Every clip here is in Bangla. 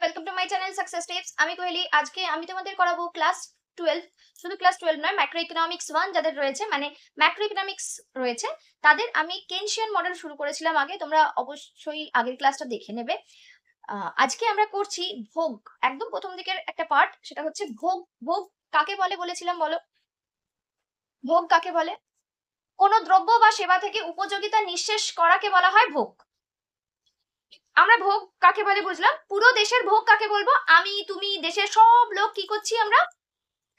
Welcome to my channel success tips. আমি কোহেলি। আজকে আমি তোমাদের করাবো ক্লাস 12, শুধু ক্লাস 12 নয়, ম্যাক্রো ইকোনমিক্স 1 যাদের রয়েছে, মানে ম্যাক্রো ইকোনমিক্স রয়েছে তাদের। আমি কেনশিয়ান মডেল শুরু করেছিলাম আগে, তোমরা অবশ্যই আগের ক্লাসটা দেখে নেবে। আজকে আমরা করছি ভোগ, একদম প্রথম দিকের একটা পার্ট, সেটা হচ্ছে ভোগ। ভোগ কাকে বলে বলেছিলাম, বলো? ভোগ কাকে বলে? কোন দ্রব্য বা সেবা থেকে উপযোগিতা নিঃশেষ করাকে বলা হয় ভোগ। আমরা ভোগ কাকে বলে বুঝলাম, পুরো দেশের ভোগ কাকে বলবো? আমি, তুমি, দেশের সব লোক কি করছি, আমরা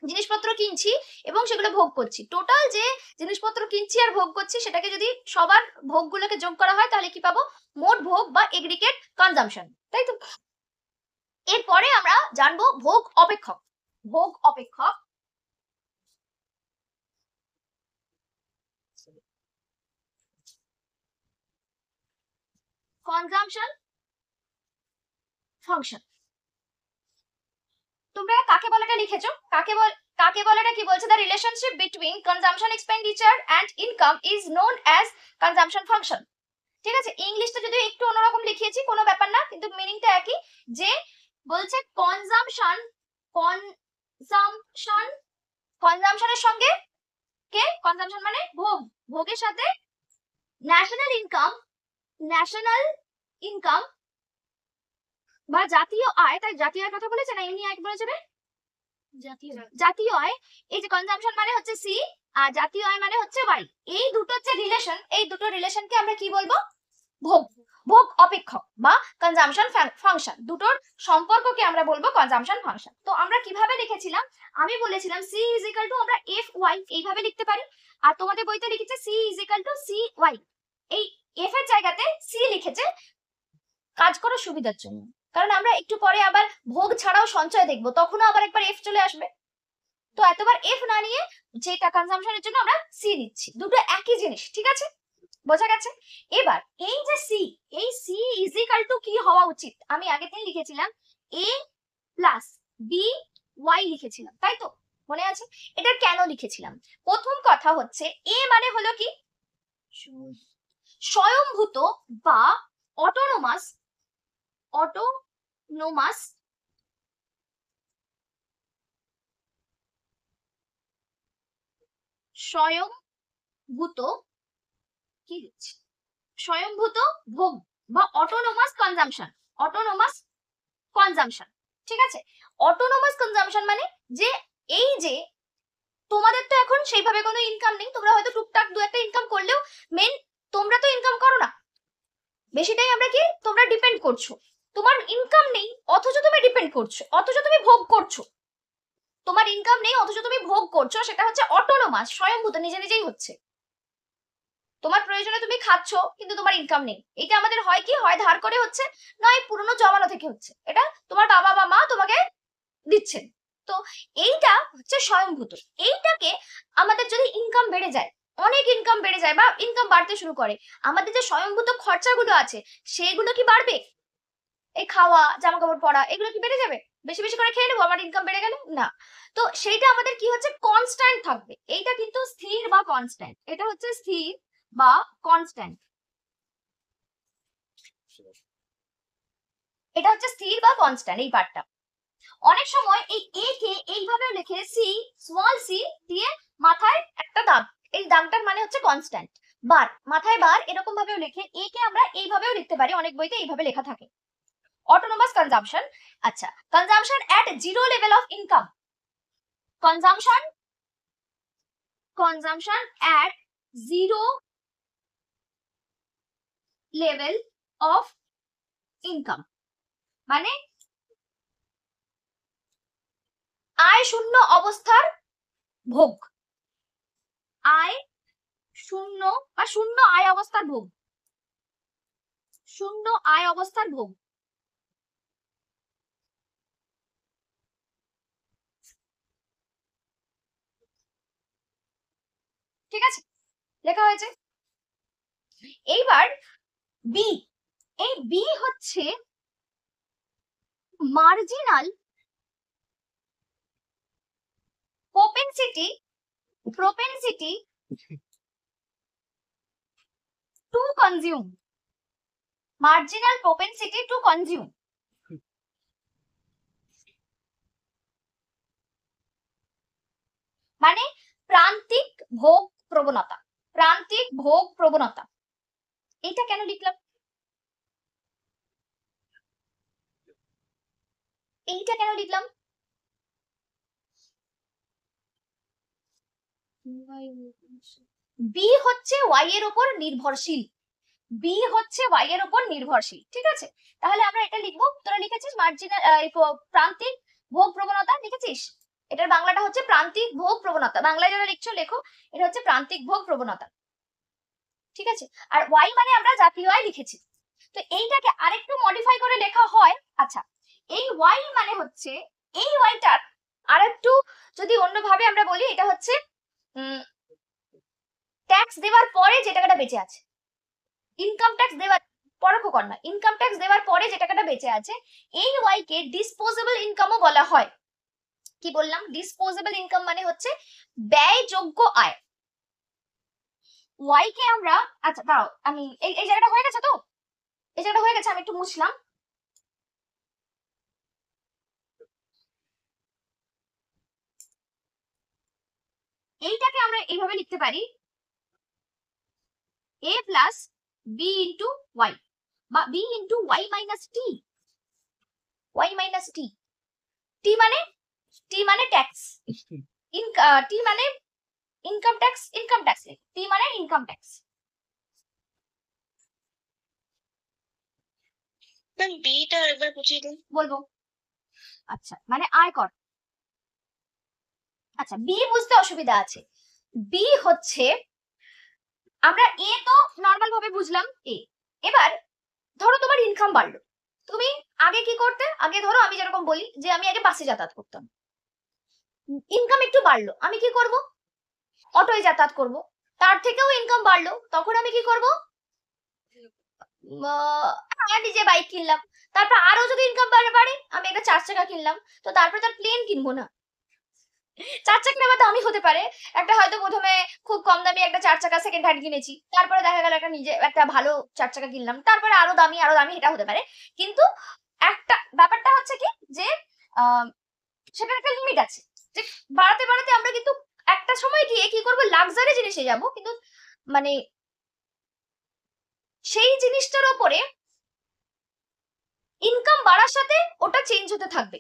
জিনিসপত্র কিনছি এবং সেগুলো ভোগ করছি। টোটাল যে জিনিসপত্র কিনছি আর ভোগ করছি, সেটাকে যদি সবার ভোগগুলোকে যোগ করা হয় তাহলে কি পাবো? মোট ভোগ বা এগ্রিগেট কনজাম্পশন, তাই তো? এরপরে আমরা জানবো ভোগ অপেক্ষক। ভোগ অপেক্ষক কনজাম্পশন ফাংশন। তোমরা কাকে বলাটা লিখেছো? কাকে বলাটা কি বলছে? The relationship between consumption expenditure and income is known as consumption function. ঠিক আছে, ইংলিশটা যদি একটু অন্যরকম লিখিয়েছি কোনো ব্যাপার না, কিন্তু মিনিংটা একই। যে বলছে কনজাম্পশন, কনজাম্পশন, কনজাম্পশনের সঙ্গে কে? কনজাম্পশন মানে ভোগ, ভোগের সাথে ন্যাশনাল ইনকাম, ন্যাশনাল ইনকাম বা জাতীয় আয়। তাই জাতীয় আয়ের কথা বলেছে না, এমনি আয় বলেছে রে? জাতীয় আয়। এই যে কনজাম্পশন মানে হচ্ছে সি আর জাতীয় আয় মানে হচ্ছে ওয়াই। এই দুটো যে রিলেশন, এই দুটো রিলেশনকে আমরা কি বলবো? ভোগ। ভোগ অপেক্ষক বা কনজাম্পশন ফাংশন, দুটোর সম্পর্ককে আমরা বলবো কনজাম্পশন ফাংশন। তো আমরা কিভাবে লিখেছিলাম? আমি বলেছিলাম সি ইজ ইকুয়াল টু, আমরা এফ ওয়াই এইভাবে লিখতে পারি। আর তোমাদের বইতে লিখেছে C is equal to C Y. এই এফ এর জায়গাতে সি লিখেছে কাজ করার সুবিধার জন্য, কারণ আমরা একটু পরে আবার ভোগ ছাড়াও সঞ্চয় দেখবো, তখনও আবার একবার এফ চলে আসবে। তো এতবার এফ না নিয়ে যেটা কনজাম্পশনের জন্য আমরা সি নিচ্ছি, দুটো একই জিনিস। ঠিক আছে, বোঝা গেছে? এবার এই যে সি, এই সি ইজ ইকুয়াল টু কি হওয়া উচিত? আমি আগের দিন লিখেছিলাম এ প্লাস বি ওয়াই লিখেছিলাম, তাই তো? মনে আছে? এটা কেন লিখেছিলাম? প্রথম কথা হচ্ছে এ মানে হলো কি? স্বয়ংভূত বা অটোনোমাস, অটোনোমাস স্বয়ংভূত, কি দিচ্ছি, স্বয়ংভূত ভোগ বা অটোনোমাস কনজাম্পশন, অটোনোমাস কনজাম্পশন। ঠিক আছে, অটোনোমাস কনজাম্পশন মানে যে এই যে তোমাদের তো এখন সেইভাবে কোনো ইনকাম নেই, তোমরা হয়তো টুকটাক দু একটা ইনকাম করলেও মেন তোমরা তো ইনকাম করো না, বেশিটাই আমরা কি, তোমরা ডিপেন্ড করছো। তোমার ইনকাম নেই অথচ তুমি ডিপেন্ড করছো, অথচ তুমি ভোগ করছো। তোমার ইনকাম নেই অথচ তুমি ভোগ করছো, সেটা হচ্ছে অটোনোমাস, স্বয়ংভূত, নিজে নিজেই হচ্ছে। তোমার প্রয়োজনে তুমি খাচ্ছ কিন্তু তোমার ইনকাম নেই। এটা আমাদের হয় কি, হয় ধার করে হচ্ছে, নয় পুরনো জমানো থেকে হচ্ছে। এটা তোমার বাবা বা মা তোমাকে দিচ্ছেন। তো এইটা হচ্ছে স্বয়ংভূত। এইটাকে আমাদের যদি ইনকাম বেড়ে যায়, অনেক ইনকাম বেড়ে যায় বা ইনকাম বাড়তে শুরু করে, আমাদের যে স্বয়ংভূত খরচাগুলো আছে সেগুলো কি বাড়বে? এই খাওয়া, জামা কাপড় পরা, এগুলো কি বেড়ে যাবে? বেশি বেশি করে খেয়ে নেবো, আমার ইনকাম বেড়ে গেল না। তো সেইটা আমাদের কি হচ্ছে, কনস্ট্যান্ট থাকবে। এইটা কিন্তু স্থির বা কনস্ট্যান্ট, এটা হচ্ছে স্থির বা কনস্ট্যান্ট, এটা হচ্ছে স্থির বা কনস্ট্যান্ট এই পার্টটা। অনেক সময় এই এ কে এইভাবেও লেখে, সি, স্মল সি দিয়ে মাথায় একটা দাগ, এই দাগটার মানে হচ্ছে কনস্ট্যান্ট। বার, মাথায় বার, এরকম ভাবেও লেখে। এ কে আমরা এইভাবেও লিখতে পারি, অনেক বইতে এইভাবে লেখা থাকে। Autonomous consumption. আচ্ছা, consumption at zero level of income, consumption, consumption at zero level of income মানে আয় শূন্য অবস্থার ভোগ, আয় শূন্য বা শূন্য আয় অবস্থার ভোগ, শূন্য আয় অবস্থার ভোগ। ঠিক আছে, লেখা হয়েছে। এইবার বি, এই বি হচ্ছে marginal propensity to consume, marginal propensity to consume, মানে প্রান্তিক ভোগ প্রবণতা, প্রান্তিক ভোগ প্রবণতা। এইটা কেন লিখলাম, এইটা কেন লিখলাম? বি হচ্ছে ওয়াই এর উপর নির্ভরশীল, বি হচ্ছে ওয়াই এর উপর নির্ভরশীল, ঠিক আছে? তাহলে আমরা এটা লিখবো, তোরা লিখেছিস মার্জিনাল প্রান্তিক ভোগ প্রবণতা লিখেছিস, এটার বাংলাটা হচ্ছে প্রান্তিক ভোগ প্রবণতা, বাংলায় যারা লিখছো লেখো, এটা হচ্ছে প্রান্তিক ভোগ প্রবণতা, ঠিক আছে? আর ওয়াই মানে আমরা জাতীয় আয় লিখেছি। তো এইটাকে আরেকটু মডিফাই করে লেখা হয়, আচ্ছা এই ওয়াই মানে হচ্ছে, এই ওয়াইটার আরেকটু যদি অন্যভাবে আমরা বলি, এটা হচ্ছে ট্যাক্স দেওয়ার পরে যে টাকাটা বেঁচে আছে, ইনকাম ট্যাক্স দেওয়ার পরোক্ষ কর না, ইনকাম ট্যাক্স দেওয়ার পরে যে টাকাটা বেঁচে আছে, এই ওয়াই কে ডিসপোজেবল ইনকামও বলা হয়। কি বললাম? ডিসপোজেবল ইনকাম মানে হচ্ছে ব্যয়যোগ্য আয়। ওয়াই কে আমরা, আচ্ছা দাঁড়াও আমি এই জায়গাটা হয়ে গেছে তো, এই জায়গাটা হয়ে গেছে, আমি একটু মুছলাম। এইটাকে আমরা এইভাবে লিখতে পারি, a plus B into Y, বা B into Y minus T, Y minus T, T মানে ট্যাক্স, টি মানে income tax, income tax, T মানে ইনকাম ট্যাক্স। ম্যাম বিটা একবার বুঝিয়ে দিন। বলবো, আচ্ছা মানে আয়কর, আচ্ছা বি বুঝতে অসুবিধা আছে, বি হচ্ছে, আমরা এ তো নর্মাল ভাবে বুঝলাম এ, এবার ধরো তোমার ইনকাম বাড়লো, তুমি আগে কি করতে, আগে ধরো আমি যেরকম বলি যে আমি আগে বাসে যাতায়াত করতাম, ইনকাম একটু বাড়লো, আমি কি করব? অটোয় যাতায়াত করব। তার থেকেও ইনকাম বাড়লো, তখন আমি কি করব? নিজে বাইক কিনলাম। তারপর আরো যদি ইনকাম বাড়ে আমি একটা 4 চাকা কিনলাম, তো তারপর তার প্লেন কিনবো না, 4 চাকা নেওয়া তো আমি হতে পারে একটা, হয়তো প্রথমে খুব কম দামি একটা 4 চাকা সেকেন্ড হ্যান্ড কিনেছি, তারপরে দেখা গেল একটা নিজে একটা ভালো 4 চাকা কিনলাম, তারপরে আরো দামি এটা হতে পারে। কিন্তু একটা ব্যাপারটা হচ্ছে কি যে সেটার একটা লিমিট আছে, যে বাড়াতে বাড়াতে আমরা কিন্তু একটা সময় গিয়ে কি করবো, লাক্সারি জিনিসে যাব, কিন্তু মানে সেই জিনিসটার উপরে ইনকাম বাড়ার সাথে ওটা চেঞ্জ হতে থাকবে,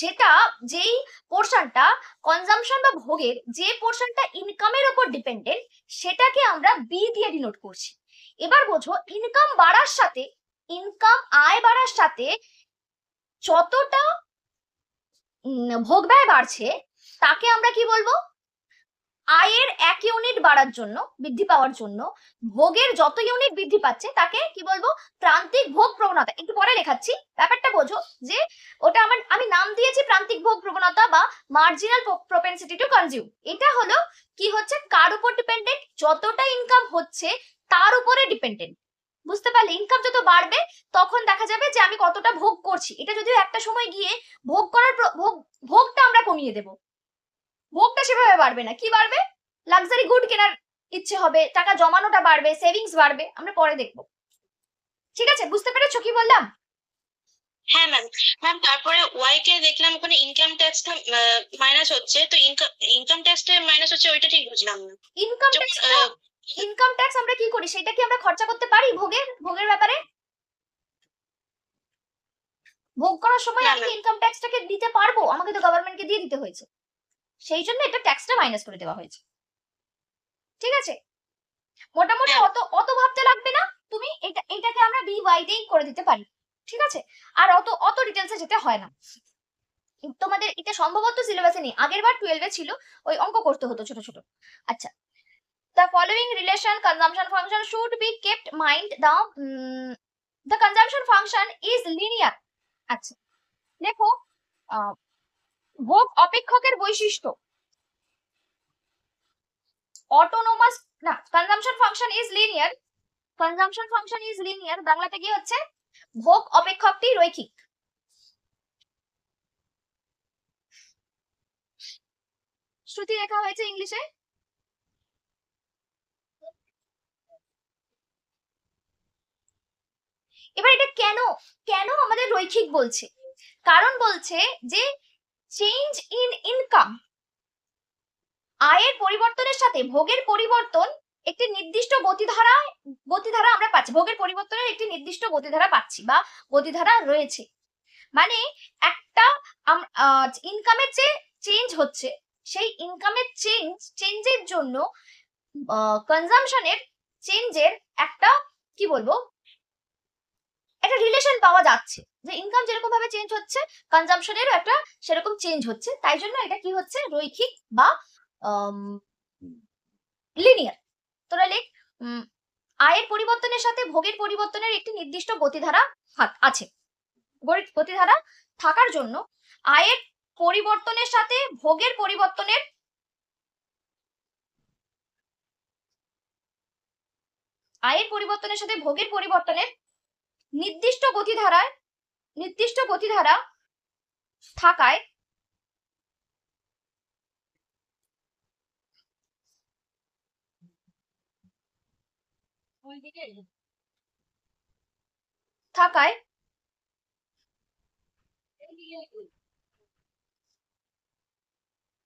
যেটা যেই পোর্শনটা কনজাম্পশন বা ভোগের, যে পোর্শনটা ইনকামের উপর ডিপেন্ডেন্ট, সেটাকে আমরা বি দিয়ে ডিনোট করছি। এবার বোঝো, ইনকাম বাড়ার সাথে, ইনকাম আয় বাড়ার সাথে যতটা ভোগ ব্যয় বাড়ছে, তাকে আমরা কি বলবো? আয়ের 1 ইউনিট বাড়ার জন্য, বৃদ্ধি পাওয়ার জন্য ভোগের যত ইউনিট বৃদ্ধি পাচ্ছে তাকে কি বলবো? প্রান্তিক ভোগ প্রবণতা। একটু পরে লেখাচ্ছি, ব্যাপারটা বোঝো যে ওটা আমি নাম দিয়েছি প্রান্তিক ভোগ প্রবণতা বা মার্জিনাল প্রপেনসিটি টু কনজিউম। এটা হলো কি হচ্ছে, কার উপর ডিপেন্ডেন্ট? যতটা ইনকাম হচ্ছে তার উপরে ডিপেন্ডেন্ট। বুঝতে পারলে? ইনকাম যত বাড়বে তখন দেখা যাবে যে আমি কতটা ভোগ করছি, এটা যদিও একটা সময় গিয়ে ভোগ করার ভোগটা আমরা কমিয়ে দেব, ভোগটা সেভাবে বাড়বে না। কি বাড়বে? লাক্সারি গুড কেনার ইচ্ছে হবে, টাকা জমানোটা বাড়বে, সেভিংস বাড়বে, আমরা পরে দেখবো। ঠিক আছে, বুঝতে পেরেছো কি বললাম? হ্যাঁ ম্যাম। ম্যাম তারপরে ওয়াই কে দেখলাম ওখানে ইনকাম ট্যাক্সটা মাইনাস হচ্ছে, তো ইনকাম ট্যাক্সটা মাইনাস হচ্ছে, ওইটা ঠিক বুঝলাম না। ইনকাম ট্যাক্স, ইনকাম ট্যাক্স আমরা কি করি, সেটা কি আমরা খরচা করতে পারি ভোগের ব্যাপারে? ভোগ করার সময় আমি কি ইনকাম ট্যাক্সটাকে দিতে পারবো? আমাকে তো গভর্নমেন্টকে দিয়ে দিতে হয়েছে, সেই জন্য এটা ট্যাক্সটা মাইনাস করে দেওয়া হয়েছে। ঠিক আছে, মোটামুটি অত ভাবতে লাগবে না, তুমি এটাকে আমরা বি ওয়াই দিয়েই করে দিতে পারি। ঠিক আছে, আর অত ডিটেলসে যেতে হয় না। তোমাদের এটা সম্ভবত সিলেবাসে নেই, আগের বার 12 এ ছিল, ওই অঙ্ক করতে হতো ছোট ছোট। আচ্ছা, the following relation consumption function should be kept mind, the consumption function is linear। আচ্ছা দেখো, ভোগ অপেক্ষকের বৈশিষ্ট্য, অটোনোমাস না, consumption function is linear, consumption function is linear, বাংলাতে কি হচ্ছে? ভোগ অপেক্ষকটি রৈখিক। শ্রুতি লেখা হয়েছে ইংলিশে। এবার এটা কেন কেন আমাদের রৈখিক বলছে? কারণ বলছে যে চেঞ্জ ইন ইনকাম আয়ের পরিবর্তনের সাথে ভোগের পরিবর্তন একটি নির্দিষ্ট গতিধারা আমরা পাচ্ছি, ভোগের পরিবর্তনের একটি নির্দিষ্ট গতিধারা পাচ্ছি বা গতিধারা রয়েছে। মানে একটা ইনকামের যে চেঞ্জ হচ্ছে, সেই ইনকামের চেঞ্জের জন্য কনজাম্পশনের চেঞ্জের একটা কি বলবো, একটা রিলেশন পাওয়া যাচ্ছে, যে ইনকাম যেরকম ভাবে চেঞ্জ হচ্ছে কনজাম্পশনেরও একটা সেরকম চেঞ্জ হচ্ছে, তাই জন্য এটা কি হচ্ছে, রৈখিক বা লিনিয়ার। তোরা লেখ, আয়ের পরিবর্তনের সাথে ভোগের পরিবর্তনের একটি নির্দিষ্ট গতিধারা আছে। গতিধারা থাকার জন্য আয়ের পরিবর্তনের সাথে ভোগের পরিবর্তনের সাথে ভোগের পরিবর্তনের নির্দিষ্ট গতিধারা থাকায়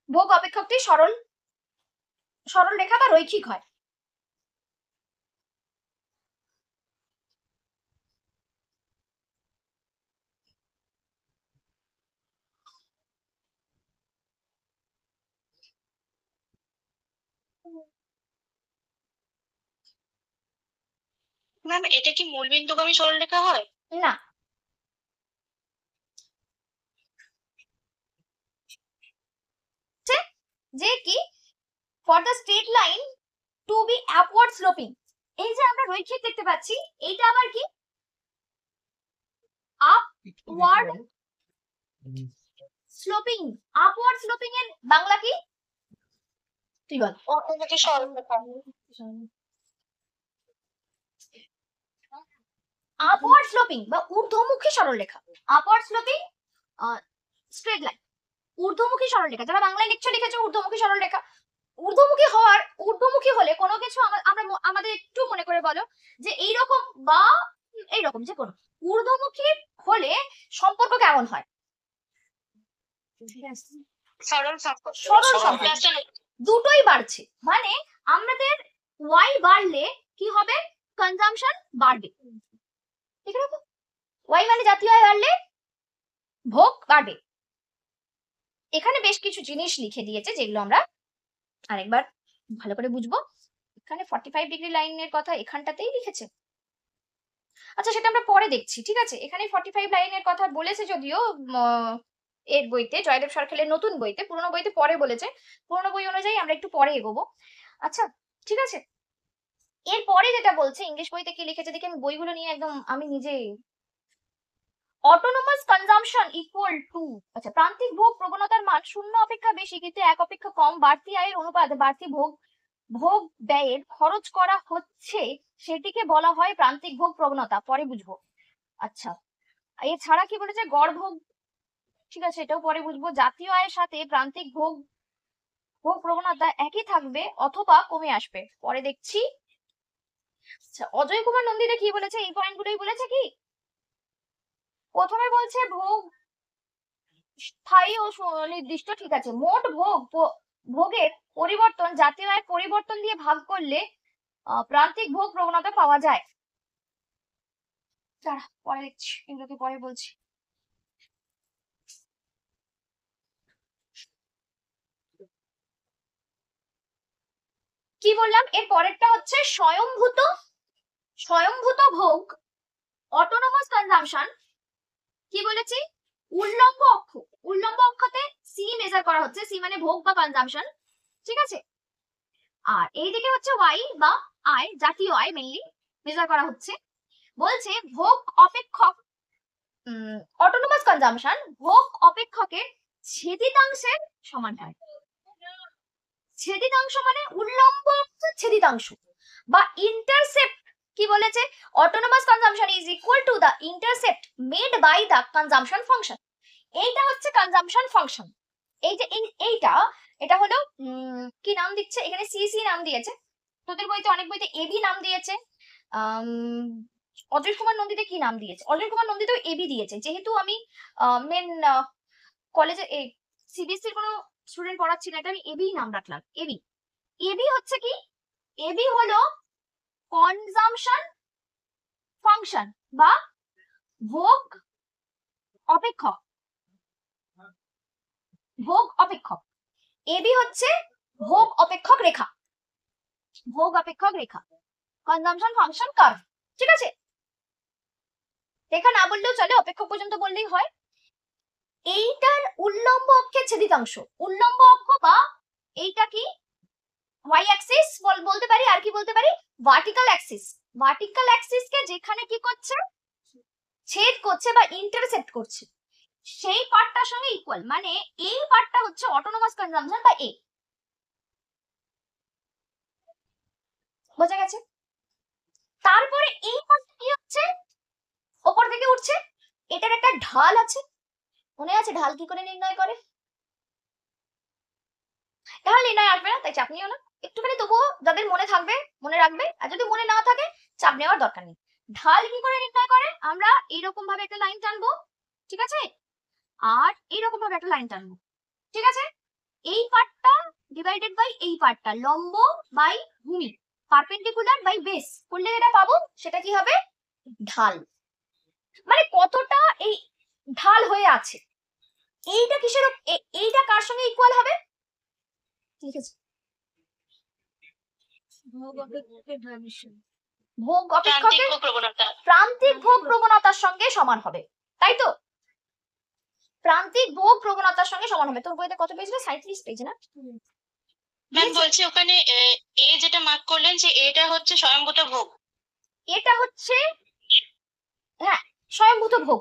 ভোগ অপেক্ষকটি সরল রেখা বা রৈখিক হয়। ম্যাম এটা কি মূলবিন্দুগামী সরলরেখা হয়? না, যে কি for the straight line to be upward sloping, এই যে আমরা রৈখিক দেখতে পাচ্ছি, এইটা আবার কি আপওয়ার্ড স্লোপিং। আপওয়ার্ড স্লোপিং এর বাংলা কি তুই বল? অর্থনীতি সরলরেখা। আপওয়ার্ড স্লোপিং বা ঊর্ধ্বমুখী সরলরেখা, আপওয়ার্ড স্লোপিং স্ট্রেট লাইন, ঊর্ধ্বমুখী সরলরেখা। যারা বাংলায় লিখছো লিখেছো ঊর্ধ্বমুখী সরলরেখা। ঊর্ধ্বমুখী হলে কোনো কিছু আমরা আমাদের একটু মনে করে বলো যে এইরকম বা এইরকম, যে কোনো ঊর্ধ্বমুখী হলে সম্পর্ক কেমন হয়? সরল সম্পর্ক দুটোই বাড়ছে, মানে আমাদের ওয়াই বাড়লে কি হবে, কনজাম্পশন বাড়বে। ঠিক আছে, ওয়াই মানে জাতীয় আয় বাড়লে ভোগ বাড়বে। এখানে বেশ কিছু জিনিস লিখে দিয়েছে যেগুলো আমরা আরেকবার ভালো করে বুঝবো। এখানে 45 ডিগ্রি লাইনের কথা এখানটাতেই লিখেছে। আচ্ছা সেটা আমরা পরে দেখছি, ঠিক আছে। এখানে 45 লাইনের কথা বলেছে যদিও এর বইতে, জয়দেব সরকারের নতুন বইতে, পুরনো বইতে পরে বলেছে। পুরনো বই অনুযায়ী আমরা একটু পরে এগোবো। আচ্ছা ঠিক আছে, এরপরে যেটা বলছে ইংলিশ বইতে কি লিখেছে দেখি, আমি বইগুলো নিয়ে একদম আমি নিজে। অটোনোমাস কনজাম্পশন ইকুয়াল টু, আচ্ছা প্রান্তিক ভোগ প্রবণতার মান 0 অপেক্ষা বেশি কিন্তু 1 অপেক্ষা কম বাড়তি আয়ের অনুপাতে বাড়তি ভোগ ব্যয়ের খরচ করা হচ্ছে, সেটিকে বলা হয় প্রান্তিক ভোগ প্রবণতা। পরে বুঝবো। আচ্ছা এছাড়া কি বলেছে, গড় ভোগ, ঠিক আছে এটাও পরে বুঝবো। জাতীয় আয়ের সাথে প্রান্তিক ভোগ প্রবণতা একই থাকবে অথবা কমে আসবে, পরে দেখছি। আচ্ছা অজয় কুমার নন্দিতা কি বলেছে, এই পয়েন্টগুলোই বলেছে। কি প্রথমে বলছে ভোগ স্থায়ী ও নির্দিষ্ট, ঠিক আছে। মোট ভোগের পরিবর্তন জাতীয় আয়ের পরিবর্তন দিয়ে ভাগ করলে প্রান্তিক ভোগ প্রবণতা পাওয়া যায়। পরে দেখছি, এগুলোকে পরে বলছি। কি বললাম, এর পরেরটা হচ্ছে স্বয়ংভূত ভোগ, অটোনোমাস কনজাম্পশন। কি বলেছি, উল্লম্ব অক্ষতে সি মেজার করা হচ্ছে, সি মানে ভোগ বা কনজাম্পশন, ঠিক আছে। আর এইদিকে হচ্ছে ওয়াই বা আয়, জাতীয় আয় মেইনলি মেজার করা হচ্ছে। বলছে ভোগ অপেক্ষক, অটোনোমাস কনজাম্পশন ভোগ অপেক্ষকের ছেদিতাংশের সমান হয়। ছেদিতাংশ মানে উল্লম্ব ছেদিতাংশ বা ইন্টারসেপ্ট। কি বলেছে, autonomous consumption is equal to the intercept made by the consumption function. এইটা হচ্ছে কনজাম্পশন ফাংশন। এই যে এটা হলো কি নাম দিচ্ছে এখানে, সিসি নাম দিয়েছে, তোদের বইতে অনেক বইতে এবি নাম দিয়েছে। অজয় কুমার নন্দিতে কি নাম দিয়েছে, অজয় কুমার নন্দিতেও এবি দিয়েছে। যেহেতু আমি মেন কলেজে এই সিবিএসসির কোনো স্টুডেন্ট পড়াচ্ছি না, এটা আমি এবি নাম রাখলাম। এবি, এবি হচ্ছে কি, এবি হলো কনজাম্পশন ফাংশন বা ভোগ অপেক্ষক, ভোগ অপেক্ষক। এবি হচ্ছে ভোগ অপেক্ষক রেখা, ভোগ অপেক্ষক রেখা, কনজাম্পশন ফাংশন কার্ভ। ঠিক আছে, রেখা না বললেও চলে, অপেক্ষক পর্যন্ত বললেই হয়। এইটার উল্লম্ব অক্ষের ছেদিতাংশ, উল্লম্ব অক্ষ বা এইটা কি ওয়াই অ্যাক্সিস বলতে পারি, আর কি বলতে পারি ভার্টিক্যাল অ্যাক্সিস। ভার্টিক্যাল অ্যাক্সিস কে যেখানে কি করছে, ছেদ করছে বা ইন্টারসেক্ট করছে, সেই পার্টটার সঙ্গে ইকুয়াল, মানে এই পার্টটা হচ্ছে অটোনোমাস কনজাম্পশন বা এ। বোঝা গেছে? তারপরে এই পার্টটা কি হচ্ছে, ওপর থেকে উঠছে, এটার একটা ঢাল আছে, মনে আছে ঢাল কি করে নির্ণয় করে? ঢাল নির্ণয় আসবে না, তাই চাপ নিও না, একটুখানি তবুও যাদের মনে থাকবে মনে রাখবে, আর যদি মনে না থাকে চাপ নেওয়ার দরকার নেই। ঢাল কি করে নির্ণয় করে, আমরা এইরকম ভাবে একটা লাইন টানবো, ঠিক আছে, আর এইরকম ভাবে একটা লাইন টানবো, ঠিক আছে, এই পার্টটা ডিভাইডেড বাই এই পার্টটা, লম্ব বাই ভূমি, পারপেন্ডিকুলার বাই বেস করলে যেটা পাবো সেটা কি হবে, ঢাল। মানে কতটা এই ঢাল হয়ে আছে, এইটা কিসের, এইটা কার সঙ্গে ইকুয়াল হবে, লিখেছি ভোগ অপেক্ষকের প্রান্তিক ভোগ প্রবণতার সঙ্গে সমান হবে, তাই তো, প্রান্তিক ভোগ প্রবণতার সঙ্গে সমান হবে। তোর বইতে কত পেজ রে, 37 পেজ না? ম্যাম বলছি ওখানে এ যেটা মার্ক করলেন যে এটা হচ্ছে স্বয়ংভূত ভোগ, এটা হচ্ছে হ্যাঁ স্বয়ংভূত ভোগ,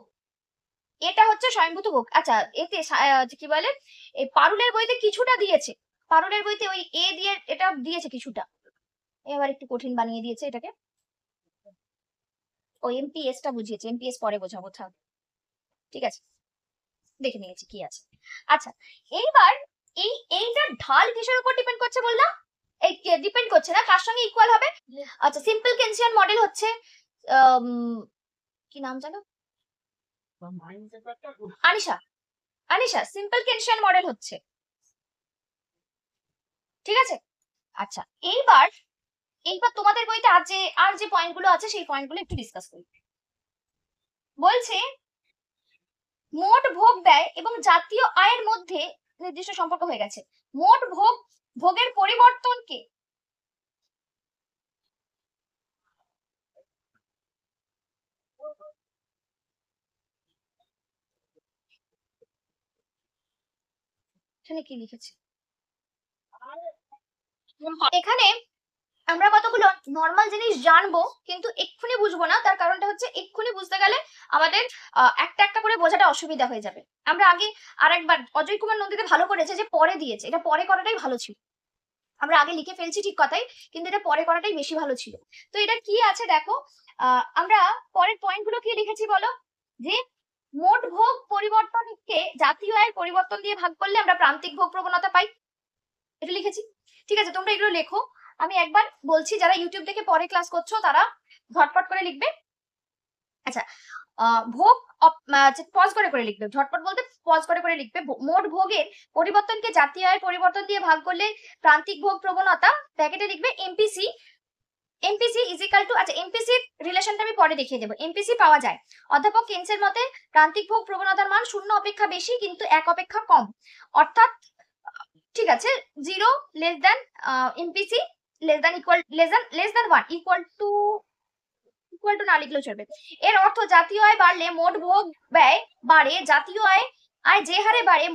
এটা হচ্ছে স্বয়ংভূত ভোগ। আচ্ছা এতে কি বলে, এই পারুলের বইতে কিছুটা দিয়েছে, পারুলের বইতে ওই এ দিয়ে এটা দিয়েছে কিছুটা, এবার একটু কঠিন বানিয়ে দিয়েছে এটাকে, ও এমপিএস টা বুঝিয়েছে, এমপিএস পরে বোঝাবো, থাক ঠিক আছে, দেখে নিয়েছি কি আছে। আচ্ছা এইবার এইটার ঢাল কিসের উপর ডিপেন্ড করছে বললাম, এই ডিপেন্ড করছে না, কার সঙ্গে ইকুয়াল হবে, আচ্ছা সিম্পল কেনসিয়ান মডেল হচ্ছে কি নাম জানো, আনিশা, আনিশা সিম্পল কেনসিয়ান মডেল হচ্ছে, ঠিক আছে। আচ্ছা এইবার এইবার তোমাদের বইতে আর যে পয়েন্টগুলো আছে সেই পয়েন্টগুলো একটু ডিসকাস করি। বলছে মোট ভোগ ব্যয় এবং জাতীয় আয়ের মধ্যে নির্দিষ্ট সম্পর্ক হয়ে গেছে। মোট ভোগের পরিবর্তনকে এখানে কি লিখেছে, এখানে আমরা কতগুলো নর্মাল জিনিস জানবো কিন্তু এক্ষুনি বুঝবো না, তার কারণটা হচ্ছে এক্ষুনি বুঝতে গেলে আমাদের একটা একটা করে বোঝাটা অসুবিধা হয়ে যাবে। আমরা আগে আরেকবার অজয় কুমার নন্দীতে ভালো করেছে যে পরে দিয়েছে, এটা পরে করাটাই ভালো ছিল, আমরা আগে লিখে ফেলছি ঠিক কথাই, কিন্তু এটা পরে করাটাই বেশি ভালো ছিল। তো এটা কি আছে দেখো, আমরা পরের পয়েন্ট গুলো কি লিখেছি বলো, যে মোট ভোগ পরিবর্তনকে জাতীয় আয়ের পরিবর্তন দিয়ে ভাগ করলে আমরা প্রান্তিক ভোগ প্রবণতা পাই, এটা লিখেছি। ঠিক আছে তোমরা এগুলো লেখো, আমি একবার বলছি, যারা ইউটিউব থেকে পরে ক্লাস করছো তারা ঝটপট করে লিখবে। আচ্ছা ভোগ পজ করে লিখবে, ঝটপট বলতে পজ করে লিখবে। মোট ভোগের পরিবর্তনকে জাতীয় আয়ের পরিবর্তন দিয়ে ভাগ করলে প্রান্তিক ভোগ প্রবণতা, ব্র্যাকেটে লিখবে MPC, MPC is equal to, আচ্ছা এমপিসি রিলেশনটা আমি পরে দেখিয়ে দেবো। এমপিসি পাওয়া যায় অধ্যাপক কেন্সের মতে প্রান্তিক ভোগ প্রবণতার মান 0 অপেক্ষা বেশি কিন্তু 1 অপেক্ষা কম, অর্থাৎ ঠিক আছে 0 less than MPC less than equal less than 1 equal to না লিখলেও চলবে। এর অর্থ জাতীয় আয় বাড়লে মোট ভোগ ব্যয় বাড়ে, জাতীয় আয় যে হারে বাড়ে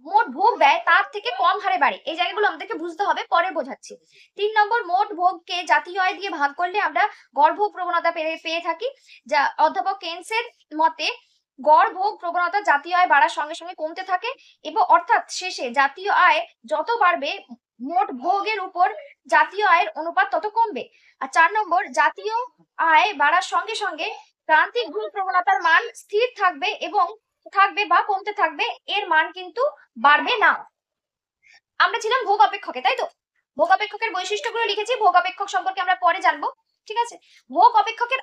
মোট ভোগ ব্যয় তার থেকে কম হারে বাড়ে। এই জায়গাগুলো আমাদেরকে বুঝতে হবে, পরে বোঝাচ্ছি। 3 নম্বর, মোট ভোগকে জাতীয় আয় দিয়ে ভাগ করলে আমরা গড় ভোগ প্রবণতা পেয়ে থাকি, যা অধ্যাপক কেন্সের মতে গড় ভোগ প্রবণতা জাতীয় আয় বাড়ার সঙ্গে সঙ্গে কমতে থাকে, এবং অর্থাৎ শেষে জাতীয় আয় যত বাড়বে মোট ভোগের উপর জাতীয় আয়ের অনুপাত তত কমবে। আর 4 নম্বর, জাতীয় আয় বাড়ার সঙ্গে সঙ্গে প্রান্তিক ভোগ প্রবণতার মান স্থির থাকবে বা কমতে থাকবে, এর মান কিন্তু বাড়বে না। আমরা ছিলাম ভোগ অপেক্ষকে, তাই তো, ভোগ অপেক্ষকের বৈশিষ্ট্যগুলো লিখেছি, ভোগ অপেক্ষক সম্পর্কে আমরা পরে জানবো, ঠিক আছে। ভোগ অপেক্ষকের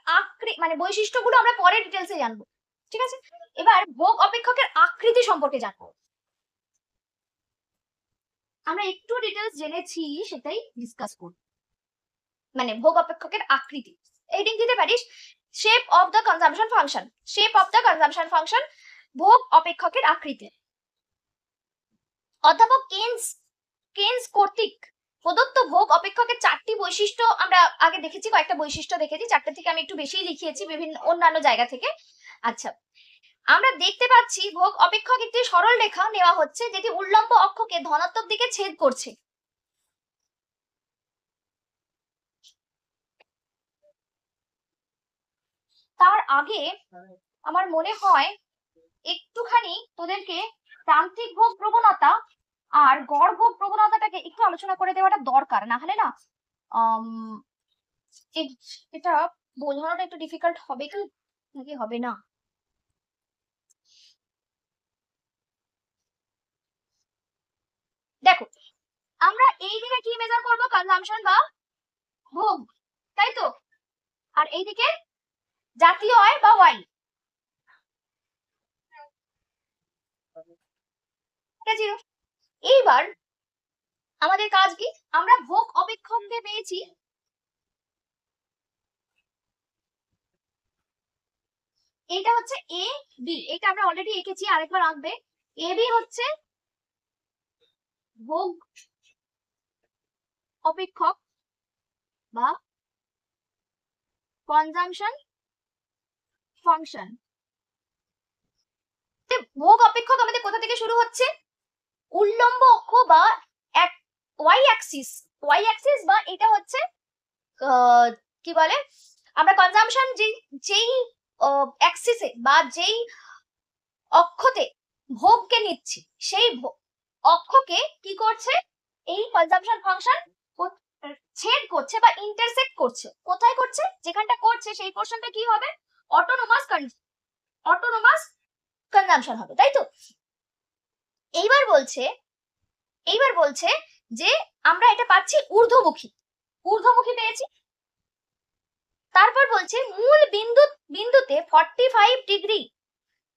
মানে বৈশিষ্ট্যগুলো আমরা পরে ডিটেলসে জানবো, ঠিক আছে। এবার ভোগ অপেক্ষকের আকৃতি সম্পর্কে জানবো। আমরা একটু ডিটেলস জেনেছি সেটাই ডিসকাস করব। মানে ভোগ অপেক্ষকের আকৃতি এইটিং দিতে পারিস shape of the consumption function, shape of the consumption function ভোগ অপেক্ষকের আকৃতি। অধ্যাপক কেনস কর্তৃক প্রদত্ত ভোগ অপেক্ষকের 4টি বৈশিষ্ট্য আমরা আগে দেখেছি, কয়েকটা বৈশিষ্ট্য দেখেছি, 4টে থেকে আমি একটু বেশি লিখিয়েছি বিভিন্ন অন্যান্য জায়গা থেকে। আচ্ছা, আমরা দেখতে পাচ্ছি ভোগ অপেক্ষক একটি সরল রেখা নেওয়া হচ্ছে যেটি উল্লম্ব অক্ষকে ধনাত্মক দিকে ছেদ করছে। তার আগে আমার মনে হয় একটুখানি তোদেরকে প্রান্তিক ভোগ প্রবণতা আর গড় ভোগ প্রবণতাটাকে একটু আলোচনা করে দেওয়াটা দরকার, না হলে না এটা বোঝানোটা একটু ডিফিকাল্ট হবে কি নাকি হবে না। দেখো, আমরা এই দিকে কি মেজার করব? কনজাম্পশন বা ভোগ, তাই তো? আর এইদিকে জাতীয় আয় বা ওয়াই। এইবার আমাদের কাজ কি? আমরা ভোগ অপেক্ষক দিয়ে পেয়েছি এইটা হচ্ছে এ বি, এটা আমরা অলরেডি এঁকেছি, আরেকবার আঁকবে। এ বি হচ্ছে ভোগ অপেক্ষক বা কনজাম্পশন ফাংশন। ভোগ অপেক্ষক আমাদের কোথা থেকে শুরু হচ্ছে? উল্লম্ব অক্ষ বা ওয়াই অ্যাক্সিস, ওয়াই অ্যাক্সিস বা এটা হচ্ছে কি বলে, আমরা কনজাম্পশন যেই অ্যাক্সিসে বা যেই অক্ষতে ভোগকে নিচ্ছি সেই অক্ষকে কি করছে এই কনজাম্পশন ফাংশন ছেদ করছে বা ইন্টারসেক্ট করছে। কোথায় করছে? যেখানটা করছে সেই পোরশনটা কি হবে? অটোনোমাস কনজাম্পশন হবে, তাই তো? এইবার বলছে যে আমরা এটা পাচ্ছি ঊর্ধ্বমুখী পেয়েছি। তারপর বলছে মূল বিন্দুতে 45 ডিগ্রি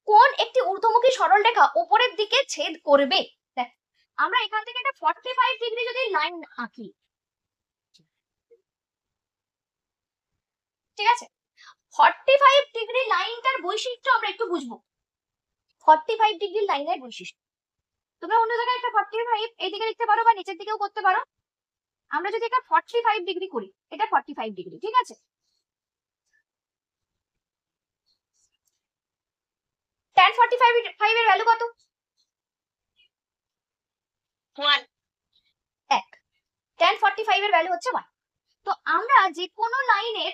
কোন একটি ঊর্ধ্বমুখী সরল রেখা উপরের দিকে ছেদ করবে। দেখ, আমরা এখান থেকে একটা 45 ডিগ্রি যদি লাইন আঁকি, ঠিক আছে? 45 ডিগ্রি লাইনটার বৈশিষ্ট্য আমরা একটু বুঝবো। 45 ডিগ্রি লাইনের বৈশিষ্ট্য তোমরা অন্য জায়গায় একটা 45 এইদিকে লিখতে পারো বা নিচের দিকেও করতে পারো। আমরা যদি এটা 45 ডিগ্রি করি, এটা 45 ডিগ্রি, ঠিক আছে? tan 45 এর ভ্যালু কত? 1। tan 45 এর ভ্যালু হচ্ছে 1। তো আমরা যে কোনো লাইনের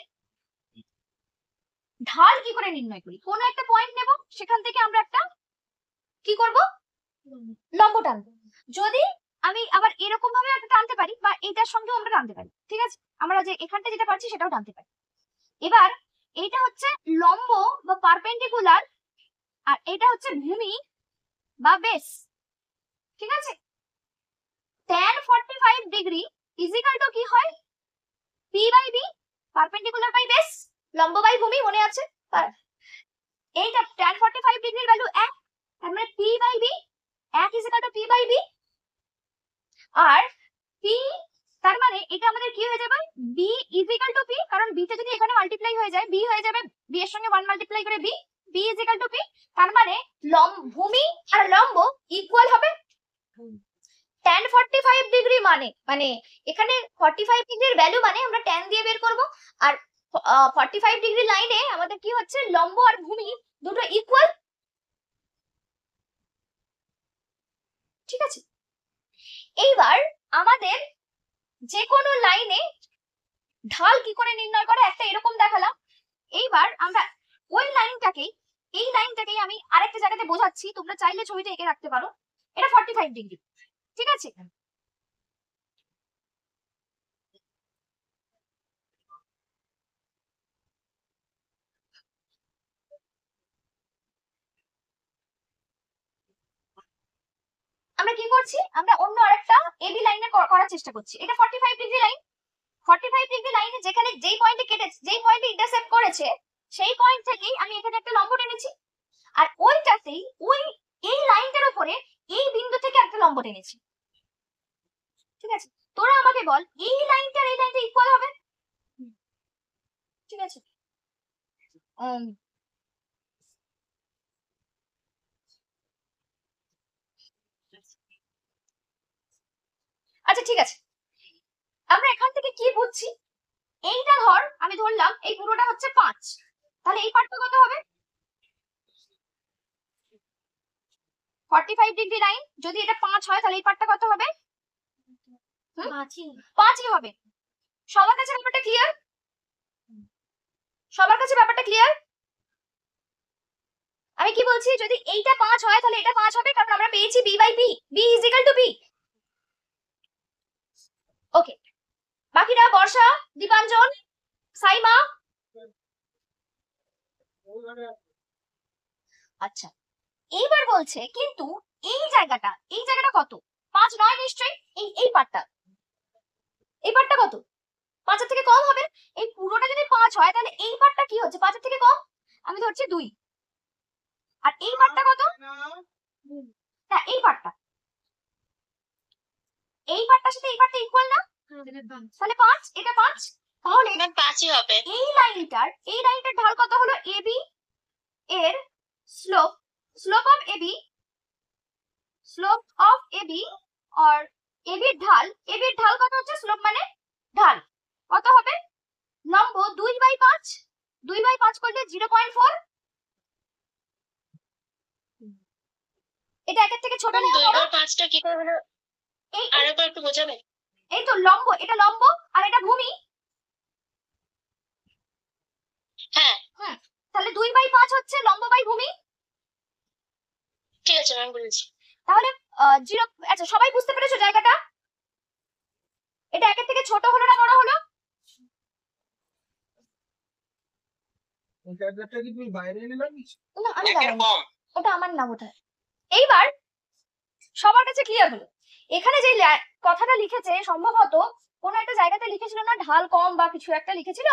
ঢাল কি করে নির্ণয় করি? কোনো একটা পয়েন্ট নেব, সেখান থেকে আমরা একটা কি করব? লম্ব টানবো। যদি আমি আবার এরকম ভাবে একটা টানতে পারি বা এটার সঙ্গেও আমরা টানতে পারি, ঠিক আছে? আমরা যে এখানটা যেটা পাচ্ছি সেটাও টানতে পারি। এবার এইটা হচ্ছে লম্ব বা পারপেন্ডিকুলার আর এটা হচ্ছে ভূমি বা বেস, ঠিক আছে? tan 45 degree is equal to কি হয়? p by b, perpendicular by base, লম্ব বাই ভূমি, মনে আছে? এইটা tan 45 ডিগ্রির ভ্যালু 1, তার মানে p by b 1 is equal to p by b। আর p তার মানে এটা আমাদের কি হয়ে যাবে? b is equal to p, কারণ b তে যদি এখানে মাল্টিপ্লাই হয়ে যায় b হয়ে যাবে b এর সঙ্গে 1 মাল্টিপ্লাই করে b, b is equal to p। তার মানে ভূমি আর লম্ব ইকুয়াল হবে। tan 45 ডিগ্রি মানে এখানে 45 ডিগ্রির ভ্যালু মানে আমরা tan দিয়ে বের করব। আর 45 ডিগ্রি লাইনে আমাদের কি হচ্ছে? লম্ব আর ভূমি দুটো ইকুয়াল, ঠিক আছে? এইবার আমাদের যে কোনো লাইনে ঢাল কি করে নির্ণয় করে একটা এরকম দেখালাম। এইবার আমরা ওই এই লাইনটাকেই আমি আরেকটা জায়গাতে বোঝাচ্ছি, তোমরা চাইলে ছবিটা এঁকে রাখতে পারো। এটা 45 ডিগ্রি, ঠিক আছে? আমরা কি করছি? আমরা অন্য আরেকটা এবি লাইনে করার চেষ্টা করছি। এটা 45 ডিগ্রি লাইন। 45 ডিগ্রি লাইনে যেখানে যেই পয়েন্টে কেটেছে, যেই পয়েন্টে ইন্টারসেক্ট করেছে, সেই পয়েন্ট থেকেই আমি এখানে একটা লম্ব টেনেছি। আর ওইটাতেই এই লাইনটার উপরে এই বিন্দু থেকে একটা লম্ব টেনেছি। ঠিক আছে, তোরা আমাকে বল এই লাইনটা আর এই লাইনটা ইকুয়াল হবে? ঠিক আছে, আচ্ছা ঠিক আছে, আমরা এখান থেকে কি বুঝছি? এইটা ধর, আমি ধরলাম এই পুরোটা হচ্ছে 5, তাহলে এই পার্টটা কত হবে? 45 ডিগ্রি লাইন যদি এটা 5 হয় তাহলে এই পার্টটা কত হবে? 5ই হবে। সবার কাছে ব্যাপারটা ক্লিয়ার? সবার কাছে ব্যাপারটা ক্লিয়ার? আমি কি বলছি, যদি এইটা 5 হয় তাহলে এটা 5 হবে, কারণ আমরা পেয়েছি b by b, b is equal to b। Okay, বাকিরা বর্ষা, দীপাঞ্জন, সাইমা। আচ্ছা, এইবার বলছে কিন্তু এই জায়গাটা কত? 5 নয় নিশ্চয়ই, এই পার্টটা, এই পার্টটা কত? 5 এর থেকে কম হবে। এই পুরোটা যদি 5 হয় তাহলে এই পার্টটা কি হচ্ছে 5 এর থেকে কম? আমি ধরছি 2। আর এই পার্টটা কত? হ্যাঁ, এই পার্টটার সাথে এই পার্টটা ইকুয়াল না? তাহলে 5, এটা 5, তাহলে 5ই হবে। এই লাইনটার ঢাল কত হলো? AB এর স্লোপ অফ AB আর AB এর ঢাল কত হচ্ছে? স্লোপ মানে ঢাল কত হবে? লম্ব 2/5, 2/5 করলে 0.4। এটা একের থেকে ছোট না বড়? 2/5টা কি করে হলো? এই আরেকবার একটু বোঝাবে? এই তো লম্ব, এটা লম্ব আর এটা ভূমি। হ্যাঁ, তাহলে 2/5 হচ্ছে লম্ব বাই ভূমি। ঠিক আছে ম্যাম, বুঝেছি। তাহলে 0, আচ্ছা সবাই বুঝতে পেরেছো জায়গাটা? এটা একের থেকে ছোট হলো না বড় হলো? জায়গাটা কি তুমি বাইরে এনে লাগিয়েছো? না, আমি লাগাইনি, ওটা আমার না বোধহয়। এইবার সবার কাছে ক্লিয়ার হলো? এখানে যে কথাটা লিখেছে সম্ভবত কোন একটা জায়গাতে লিখেছিল না, ঢাল কম বা কিছু একটা লিখেছিল।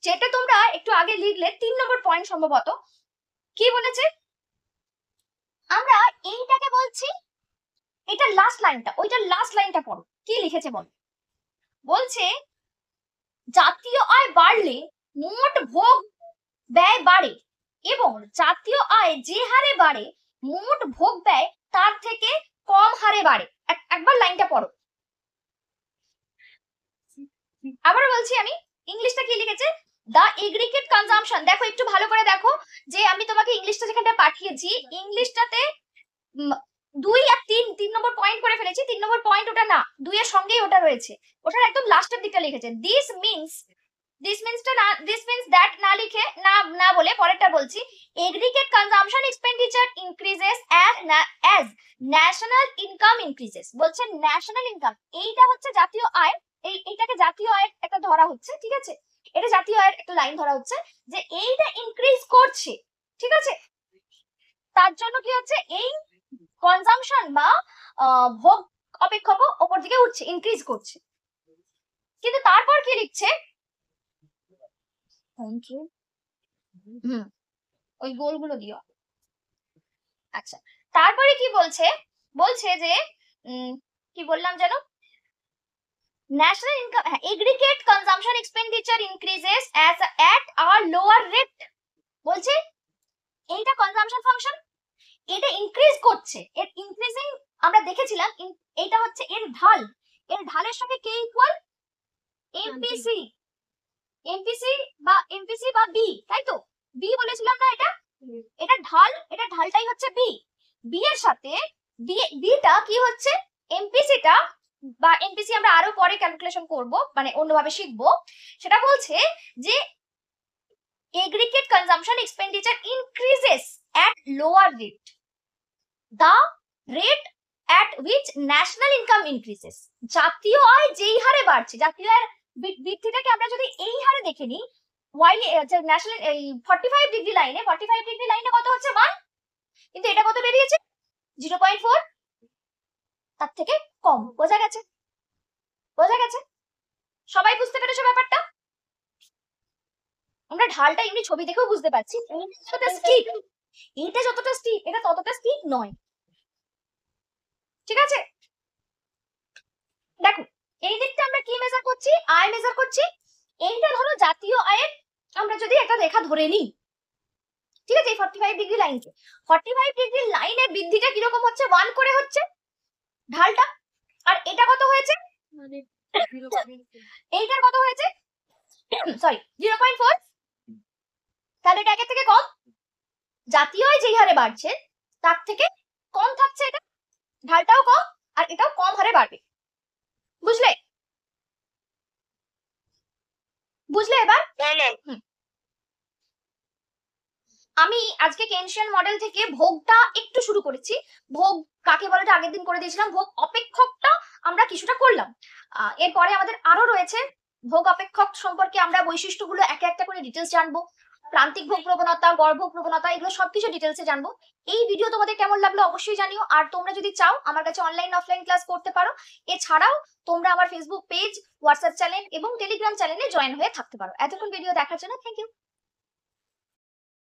যেটা তোমরা একটু আগে লিখলে 3 নম্বর পয়েন্ট সম্ভবত, কি বলেছে? আমরা এইটাকে বলছি, এটা লাস্ট লাইনটা, ওইটা লাস্ট লাইনটা পড়ো কি লিখেছে বল। বলছে জাতীয় আয় বাড়লে মোট ভোগ ব্যয় বাড়ে এবং জাতীয় আয় যে হারে বাড়ে মোট ভোগ ব্যয় তার থেকে কম হারে বাড়ে। একবার লাইনটা পড়ো। আবার বলছি আমি, ইংলিশটা কি লিখেছে? দা এগ্রিগেট কনজাম্পশন, দেখো একটু ভালো করে দেখো যে আমি তোমাকে ইংলিশটা যেখানে পাঠিয়েছি, ইংলিশটাতে 2 আর 3 নম্বর পয়েন্ট করে ফেলেছি। 3 নম্বর পয়েন্ট ওটা না, 2 এর সঙ্গেই ওটা রয়েছে, ওটার একদম লাস্টের দিকটা লিখেছে। দিস মিন্স দ্যাট না লিখে না বলে পরেরটা বলছি, aggregate consumption expenditure increases as national income increases. বলছে ন্যাশনাল ইনকাম, এইটা হচ্ছে জাতীয় আয়, এইটাকে জাতীয় আয়ের একটা ধরা হচ্ছে, ঠিক আছে? এটা জাতীয় আয়ের একটা লাইন ধরা হচ্ছে যে এইটা ইনক্রিজ করছে, ঠিক আছে? তার জন্য কি হচ্ছে, এই কনজাম্পশন বা ভোগ অপেক্ষক উপর দিকে উঠছে, ইনক্রিজ করছে। কিন্তু তারপর কি লিখছে? ওই গোলগুলো দিও। আচ্ছা, তারপরে কি বলছে? বলছে যে কি বললাম যেন, national income, aggregate consumption expenditure increases at a lower rate. বলছে এইটা কনজাম্পশন ফাংশন, এটা ইনক্রিজ করছে, এর ইনক্রিজিং আমরা দেখেছিলাম, এটা হচ্ছে এর ঢাল, এর ঢালের সঙ্গে কে ইকুয়াল? এমপিসি বা বি, তাই তো? বি বলেছিলাম না এটা? এটা ঢালটাই হচ্ছে বি। বি এর সাথে বিটা কি হচ্ছে? এমপিসিটা বা এমপিসি আমরা আরো পরে ক্যালকুলেশন করব, মানে অন্যভাবে শিখবো। সেটা বলছে যে aggregate consumption expenditure increases at lower rate, the rate at which national income increases। জাতীয় আয় যেই হারে বাড়ছে, জাতীয় আয়ের বৃদ্ধিটাকে আমরা যদি এই হারে দেখে নিই, ন্যাশনাল 45 ডিগ্রি লাইনে কত হচ্ছে? 1, কিন্তু এটা কত বেরিয়েছে? 0.4, তার থেকে কম। বোঝা গেছে? সবাই বুঝতে পেরেছো ব্যাপারটা? আমরা ঢালটা এমনি ছবি দেখেও বুঝতে পারছি, এইটা যতটা স্টিপ এটা ততটা স্টিপ নয়। ঠিক আছে? দেখো এই দিকটা আমরা কি মেজার করছি, আয় মেজার করছি। এইটা ধরো জাতীয় আয়ের আমরা যদি একটা রেখা ধরে নিই, ঠিক আছে, এই 45 ডিগ্রি লাইনকে, 45 ডিগ্রি লাইনের বৃদ্ধিটা কিরকম হচ্ছে, 1 করে হচ্ছে ঢালটা। আর এটা কত হয়েছে, এইটার কত হয়েছে, সরি 0.4। তাহলে এটা একের থেকে কম, জাতীয় আয় যেই হারে বাড়ছে তার থেকে কম থাকছে এটা, ঢালটাও কম আর এটাও কম হারে বাড়বে। বুঝলে? বুঝলে এবার? হ্যাঁ ম্যাম। আমি আজকে কেনশিয়ান মডেল থেকে ভোগটা একটু শুরু করেছি। ভোগ কাকে বলে আগের দিন করে দিয়েছিলাম, ভোগ অপেক্ষকটা আমরা কিছুটা করলাম। এরপরে আমাদের আরো রয়েছে ভোগ অপেক্ষক সম্পর্কে আমরা বৈশিষ্ট্যগুলো একে একটা করে ডিটেলস জানবো, প্রান্তিক ভোগ প্রবণতা, গড় ভোগ প্রবণতা, এগুলো সবকিছু ডিটেলসে জানবো। এই ভিডিও তোমাদের কেমন লাগলো অবশ্যই জানিও। আর তোমরা যদি চাও আমার কাছে অনলাইন অফলাইন ক্লাস করতে পারো। এছাড়াও তোমরা আমার ফেসবুক পেজ, হোয়াটসঅ্যাপ চ্যানেল এবং টেলিগ্রাম চ্যানেলে জয়েন হয়ে থাকতে পারো। এতক্ষণ ভিডিও দেখার জন্য থ্যাংক ইউ।